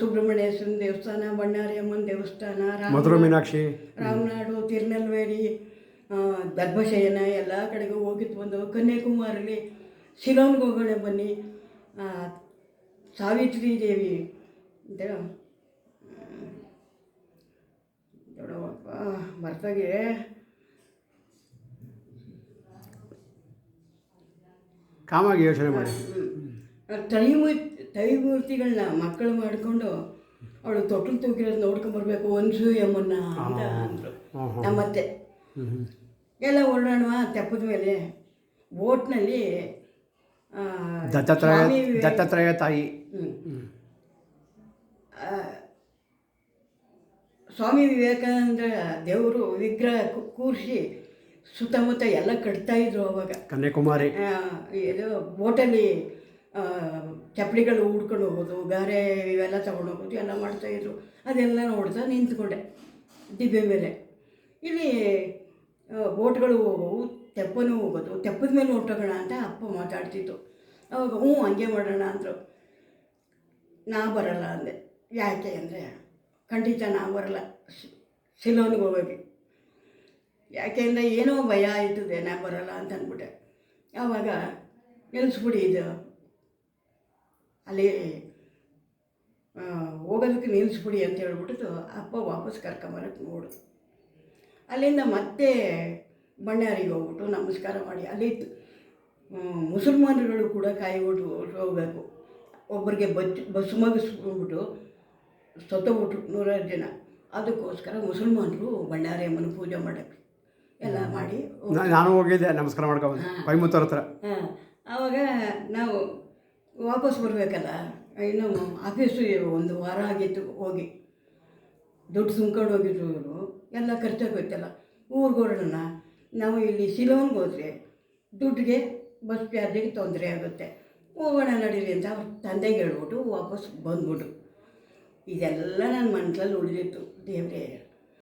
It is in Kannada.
ಸುಬ್ರಹ್ಮಣ್ಯೇಶ್ವರನ ದೇವಸ್ಥಾನ, ಬಣ್ಣಾರಿ ಅಮ್ಮನ ದೇವಸ್ಥಾನ, ಮಧುರಾ ಮೀನಾಕ್ಷಿ, ರಾಮನಾಡು, ತಿರುನೆಲ್ವೇಲಿ, ಗರ್ಭಶಯನ ಎಲ್ಲ ಕಡೆಗೂ ಹೋಗಿದ್ದು ಬಂದು. ಕನ್ಯಾಕುಮಾರಿಲಿ ಶಿಲಾಂಗ್ ಹೋಗೋಣ ಬನ್ನಿ. ಸಾವಿತ್ರಿ ದೇವಿ ದೊಡ್ಡವಪ್ಪ ಬರ್ತಾಗೆ ಕಾಮಾಗಿ ಯೋಚನೆ ಮಾಡಿ. ತೈಮೂರ್ತಿಗಳನ್ನ ಮಕ್ಕಳು ಮಾಡಿಕೊಂಡು ಅವಳು ತೊಟ್ಟಲು ತೂಗಿರೋದು ನೋಡ್ಕೊಂಬರ್ಬೇಕು ಒನ್ಸು ಯಮ್ಮನ್ನ ಅಂತ ಅಂದರು ನಮ್ಮತ್ತೆ. ಎಲ್ಲ ಓಡಾಡುವ ತೆಪ್ಪದ ಮೇಲೆ ಓಟ್ನಲ್ಲಿ ದತ್ತಾತ್ರೇಯ ತಾಯಿ ಸ್ವಾಮಿ ವಿವೇಕಾನಂದ ದೇವರು ವಿಗ್ರಹ ಕೂರಿಸಿ ಸುತ್ತಮುತ್ತ ಎಲ್ಲ ಕಟ್ತಾಯಿದ್ರು ಅವಾಗ. ಕನ್ಯಾಕುಮಾರಿ ಇದು ಬೋಟಲ್ಲಿ ಚಪ್ಪಲಿಗಳು ಹುಡ್ಕೊಂಡು ಹೋಗೋದು, ಗಾರೆ ಇವೆಲ್ಲ ತಗೊಂಡು ಹೋಗೋದು ಎಲ್ಲ ಮಾಡ್ತಾಯಿದ್ರು. ಅದೆಲ್ಲ ನೋಡ್ತಾ ನಿಂತ್ಕೊಂಡೆ ದಿಬ್ಬೆ ಮೇಲೆ. ಇಲ್ಲಿ ಬೋಟ್ಗಳು ಹೋಗೋವು, ತೆಪ್ಪನೂ ಹೋಗೋದು, ತೆಪ್ಪದ ಮೇಲೆ ಹೊಟ್ಟೋಗೋಣ ಅಂತ ಅಪ್ಪ ಮಾತಾಡ್ತಿತ್ತು. ಅವಾಗ ಹಂಗೆ ಮಾಡೋಣ ಅಂದರು. ನಾ ಬರಲ್ಲ ಅಂದೆ. ಯಾಕೆ ಅಂದರೆ ಖಂಡಿತ ನಾ ಬರಲ್ಲ ಸಿಲೋನ್ಗೆ ಹೋಗೋಕ್ಕೆ. ಯಾಕೆಂದರೆ ಏನೋ ಭಯ ಆಯ್ತದೆ, ನಾ ಬರಲ್ಲ ಅಂತ ಅಂದ್ಬಿಟ್ಟೆ. ಆವಾಗ ನಿಲ್ಲಿಸ್ಬಿಡಿ, ಇದು ಅಲ್ಲಿ ಹೋಗೋದಕ್ಕೆ ನಿಲ್ಲಿಸ್ಬಿಡಿ ಅಂತ ಹೇಳ್ಬಿಟ್ಟು ಅಪ್ಪ ವಾಪಸ್ ಕರ್ಕೊಂಬರಕ್ಕೆ ನೋಡು. ಅಲ್ಲಿಂದ ಮತ್ತೆ ಬಣ್ಣಾರಿಗೆ ಹೋಗ್ಬಿಟ್ಟು ನಮಸ್ಕಾರ ಮಾಡಿ, ಅಲ್ಲಿ ಮುಸಲ್ಮಾನರುಗಳು ಕೂಡ ಕಾಯ್ಬಿಟ್ಟು ಹೋಗಬೇಕು. ಒಬ್ಬರಿಗೆ ಬಸ್ ಮಗಿಸ್ಬಿಟ್ಟು ಸತ್ತೋಗ್ಬಿಟ್ರು 100 ಜನ. ಅದಕ್ಕೋಸ್ಕರ ಮುಸಲ್ಮಾನರು ಬಳ್ಳಾರಿ ಅಮ್ಮನ ಪೂಜೆ ಮಾಡೋಕ್ಕೆ ಎಲ್ಲ ಮಾಡಿ. ನಾನು ಹೋಗಿದ್ದೆ ನಮಸ್ಕಾರ ಮಾಡ್ಕೊಂಡು ಕೊಯಮತ್ತೂರ್ ಹತ್ರ. ಆವಾಗ ನಾವು ವಾಪಸ್ ಬರಬೇಕಲ್ಲ, ಇನ್ನು ಆಫೀಸು 1 ವಾರ ಆಗಿತ್ತು ಹೋಗಿ. ದುಡ್ಡು ತುಂಬ್ಕೊಂಡು ಹೋಗಿದ್ರು ಇವರು, ಎಲ್ಲ ಖರ್ಚಾಗೋಯ್ತಲ್ಲ. ಊರಿಗೆ ಹೊರಡೋಣ, ನಾವು ಇಲ್ಲಿ ಶಿಲೋನ್ಗೆ ಹೋದರೆ ದುಡ್ಡಿಗೆ ಬಸ್ ಚಾರ್ಜಿಗೆ ತೊಂದರೆ ಆಗುತ್ತೆ, ಹೋಗೋಣ ನಡೀರಿ ಅಂತ ಅವ್ರ ತಂದೆಗೆ ಹೇಳ್ಬಿಟ್ಟು ವಾಪಸ್ ಬಂದ್ಬಿಟ್ಟು. ಇದೆಲ್ಲ ನನ್ನ ಮನಸ್ಸಲ್ಲಿ ಉಳಿದಿತ್ತು. ದೇವರೇ